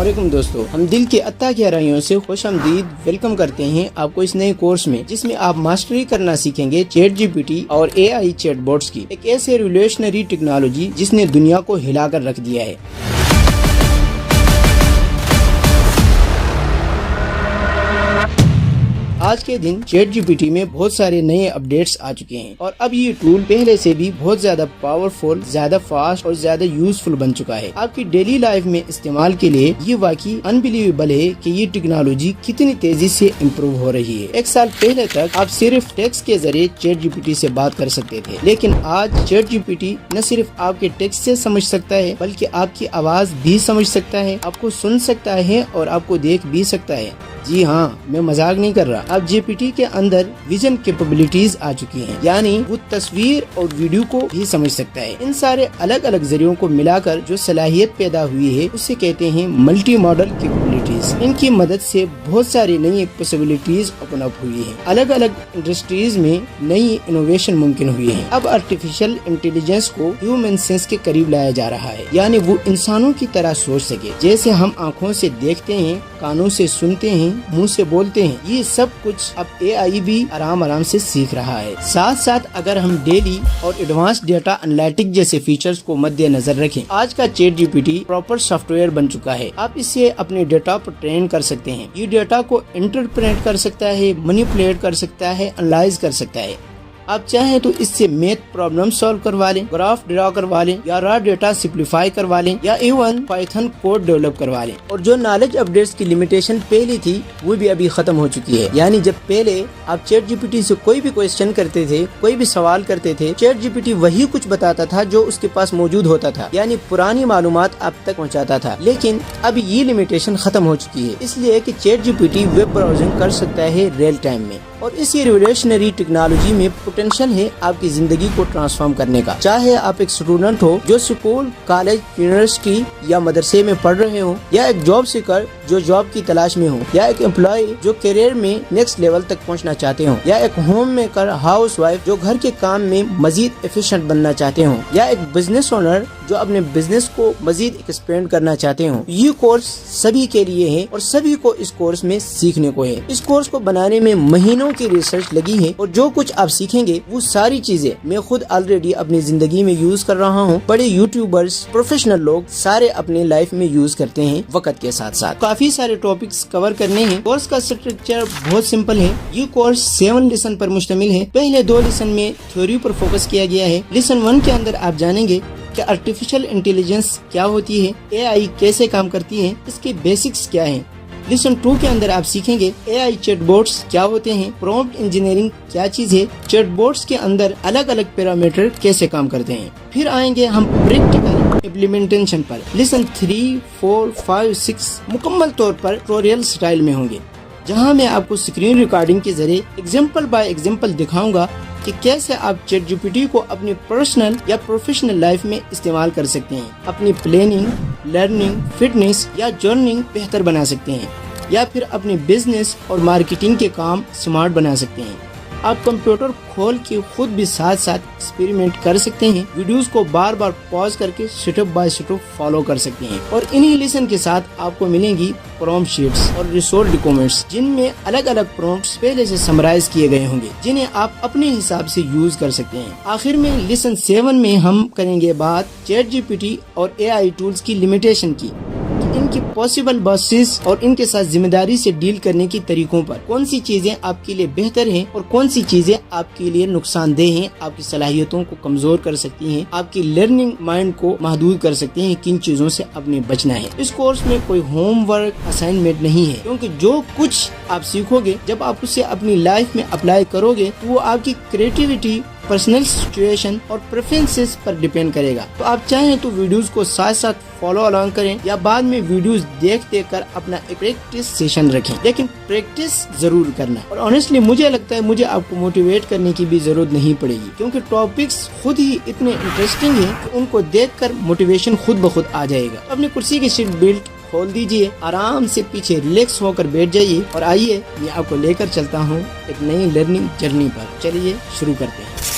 वालेकुम दोस्तों, हम दिल के अत्ता गहराइयों से खुश आमदीद वेलकम करते हैं आपको इस नए कोर्स में, जिसमें आप मास्टरी करना सीखेंगे चैट जीपीटी और AI चैटबॉट्स की, एक ऐसे रिवोल्यूशनरी टेक्नोलॉजी जिसने दुनिया को हिलाकर रख दिया है। आज के दिन चैट जीपीटी में बहुत सारे नए अपडेट्स आ चुके हैं और अब ये टूल पहले से भी बहुत ज्यादा पावरफुल, ज्यादा फास्ट और ज्यादा यूजफुल बन चुका है। आपकी डेली लाइफ में इस्तेमाल के लिए ये वाकई अनबिलीवेबल है कि ये टेक्नोलॉजी कितनी तेजी से इम्प्रूव हो रही है। एक साल पहले तक आप सिर्फ टेक्स्ट के जरिए चैट जीपीटी से बात कर सकते थे, लेकिन आज चैट जीपीटी न सिर्फ आपके टेक्स्ट से समझ सकता है बल्कि आपकी आवाज भी समझ सकता है, आपको सुन सकता है और आपको देख भी सकता है। जी हाँ, मैं मजाक नहीं कर रहा। अब जीपीटी के अंदर विजन कैपेबिलिटीज आ चुकी हैं, यानी वो तस्वीर और वीडियो को भी समझ सकता है। इन सारे अलग अलग जरियों को मिलाकर जो सलाहियत पैदा हुई है उसे कहते हैं मल्टी मॉडल कैपेबिलिटीज। इनकी मदद से बहुत सारी नई पॉसिबिलिटीज ओपन अप हुई है। अलग अलग इंडस्ट्रीज में नई इनोवेशन मुमकिन हुई है। अब आर्टिफिशियल इंटेलिजेंस को ह्यूमन सेंस के करीब लाया जा रहा है, यानी वो इंसानों की तरह सोच सके। जैसे हम आँखों से देखते हैं, कानों से सुनते हैं, मुंह से बोलते हैं, ये सब कुछ अब AI भी आराम से सीख रहा है। साथ साथ अगर हम डेली और एडवांस डेटा एनालिटिक्स जैसे फीचर्स को मद्देनजर रखें, आज का चैट जीपीटी प्रॉपर सॉफ्टवेयर बन चुका है। आप इसे अपने डेटा पर ट्रेन कर सकते हैं। ये डेटा को इंटरप्रेट कर सकता है, मैनिपुलेट कर सकता है, एनालाइज कर सकता है। आप चाहें तो इससे मैथ प्रॉब्लम सॉल्व करवा लें, ग्राफ ड्रा करवा लें, या रॉ डेटा सिंप्लीफाई करवा लें, या इवन पाइथन कोड डेवलप करवा लें। और जो नॉलेज अपडेट्स की लिमिटेशन पहले थी वो भी अभी खत्म हो चुकी है। यानी जब पहले आप चैट जीपीटी से कोई भी क्वेश्चन करते थे, कोई भी सवाल करते थे, चैट जीपीटी वही कुछ बताता था जो उसके पास मौजूद होता था, यानी पुरानी मालूमात आप तक पहुँचाता था। लेकिन अब ये लिमिटेशन खत्म हो चुकी है, इसलिए कि चैट जीपीटी वेब ब्राउजिंग कर सकता है रियल टाइम में। और इसी रिवोल्यूशनरी टेक्नोलॉजी में पोटेंशियल है आपकी जिंदगी को ट्रांसफॉर्म करने का। चाहे आप एक स्टूडेंट हो जो स्कूल, कॉलेज, यूनिवर्सिटी या मदरसे में पढ़ रहे हो, या एक जॉब सीकर जो जॉब की तलाश में हो, या एक एम्प्लॉय जो करियर में नेक्स्ट लेवल तक पहुंचना चाहते हो, या एक होम मेकर, हाउस वाइफ जो घर के काम में मजीद एफिशिएंट बनना चाहते हो, या एक बिजनेस ओनर जो अपने बिजनेस को मजीद एक्सपेंड करना चाहते हो। ये कोर्स सभी के लिए है और सभी को इस कोर्स में सीखने को है। इस कोर्स को बनाने में महीनों की रिसर्च लगी है और जो कुछ आप सीखेंगे वो सारी चीजें मैं खुद ऑलरेडी अपनी जिंदगी में यूज कर रहा हूँ। बड़े यूट्यूबर्स, प्रोफेशनल लोग सारे अपने लाइफ में यूज करते हैं वक्त के साथ साथ। काफी सारे टॉपिक्स कवर करने हैं। कोर्स का स्ट्रक्चर बहुत सिंपल है। ये कोर्स 7 लेसन पर मुश्तमिल है। पहले 2 लेसन में थ्योरी पर फोकस किया गया है। लेसन 1 के अंदर आप जानेंगे कि आर्टिफिशियल इंटेलिजेंस क्या होती है, AI कैसे काम करती है, इसके बेसिक्स क्या हैं। लेसन 2 के अंदर आप सीखेंगे AI चैटबॉट्स क्या होते हैं, प्रॉम्प्ट इंजीनियरिंग क्या चीज है, चैटबॉट्स के अंदर अलग अलग पैरामीटर कैसे काम करते हैं। फिर आएंगे हम प्रैक्टिकल इम्प्लीमेंटेशन पर। लेसन 3, 4, 5, 6 मुकम्मल तौर पर ट्यूटोरियल स्टाइल में होंगे, जहां मैं आपको स्क्रीन रिकॉर्डिंग के जरिए एग्जाम्पल बाय एग्जाम्पल दिखाऊंगा कि कैसे आप चैट जीपीटी को अपनी पर्सनल या प्रोफेशनल लाइफ में इस्तेमाल कर सकते हैं। अपनी प्लानिंग, लर्निंग, फिटनेस या जर्निंग बेहतर बना सकते हैं, या फिर अपने बिजनेस और मार्केटिंग के काम स्मार्ट बना सकते हैं। आप कंप्यूटर खोल के खुद भी साथ साथ एक्सपेरिमेंट कर सकते हैं। वीडियोस को बार बार पॉज करके स्टेप बाय स्टेप फॉलो कर सकते हैं। और इन्हीं लेसन के साथ आपको मिलेंगी प्रॉम्प्ट शीट्स और रिसोर्स डॉक्यूमेंट्स, जिनमें अलग अलग प्रॉम्प्ट्स पहले से समराइज किए गए होंगे, जिन्हें आप अपने हिसाब से यूज कर सकते हैं। आखिर में लेसन 7 में हम करेंगे बात चैट जीपीटी और AI टूल्स की लिमिटेशन की, इनकी पॉसिबल बॉसेस और इनके साथ जिम्मेदारी से डील करने की तरीकों पर। कौन सी चीजें आपके लिए बेहतर हैं और कौन सी चीजें आपके लिए नुकसानदेह हैं, आपकी सलाहियतों को कमजोर कर सकती हैं, आपकी लर्निंग माइंड को महदूद कर सकती हैं, किन चीजों से अपने बचना है। इस कोर्स में कोई होमवर्क, असाइनमेंट नहीं है, क्योंकि जो कुछ आप सीखोगे जब आप उसे अपनी लाइफ में अप्लाई करोगे तो वो आपकी क्रिएटिविटी, पर्सनल सिचुएशन और प्रेफरेंसेस पर डिपेंड करेगा। तो आप चाहें तो वीडियोस को साथ साथ फॉलो अलॉन्ग करें, या बाद में वीडियोस देख कर अपना एक प्रैक्टिस सेशन रखें, लेकिन प्रैक्टिस जरूर करना। और ऑनेस्टली मुझे लगता है मुझे आपको मोटिवेट करने की भी जरूरत नहीं पड़ेगी, क्योंकि टॉपिक्स खुद ही इतने इंटरेस्टिंग हैं कि उनको देखकर मोटिवेशन खुद ब खुद आ जाएगा। अपनी कुर्सी की सीट बेल्ट खोल दीजिए, आराम से पीछे रिलैक्स होकर बैठ जाइए और आइए मैं आपको लेकर चलता हूँ एक नई लर्निंग जर्नी पर। चलिए शुरू करते हैं।